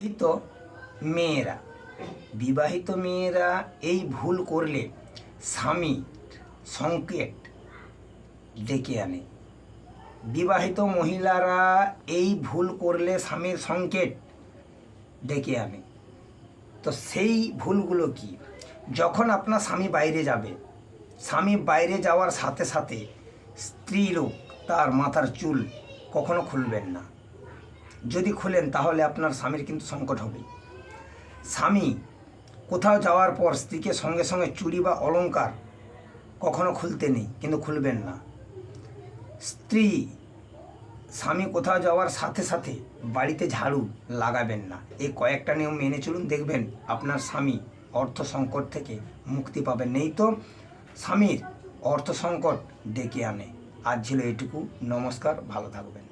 বিবাহিত মেয়েরা বিবাহিত মেয়েরা এই ভুল করলে স্বামী সংকেত ডেকে আনে। বিবাহিত মহিলারা এই ভুল করলে স্বামীর সংকেত ডেকে আনে। তো সেই ভুলগুলো কি? যখন আপনার স্বামী বাইরে যাবে, স্বামী বাইরে যাওয়ার সাথে সাথে স্ত্রী লোক তার মাথার চুল কখনো খুলবেন না। যদি খুলেন তাহলে আপনার স্বামীর কিন্তু সংকট হবে। স্বামী কোথাও যাওয়ার পর স্ত্রীকে সঙ্গে সঙ্গে চুড়ি বা অলংকার কখনো খুলতে নেই, কিন্তু খুলবেন না। স্বামী কোথাও যাওয়ার সাথে সাথে বাড়িতে ঝাড়ু লাগাবেন না। এই কয়েকটা নিয়ম মেনে চলুন, দেখবেন আপনার স্বামী অর্থ সংকট থেকে মুক্তি পাবেন। নেই তো স্বামীর অর্থ সংকট ডেকে আনে। আজ ছিল এটুকু। নমস্কার, ভালো থাকবেন।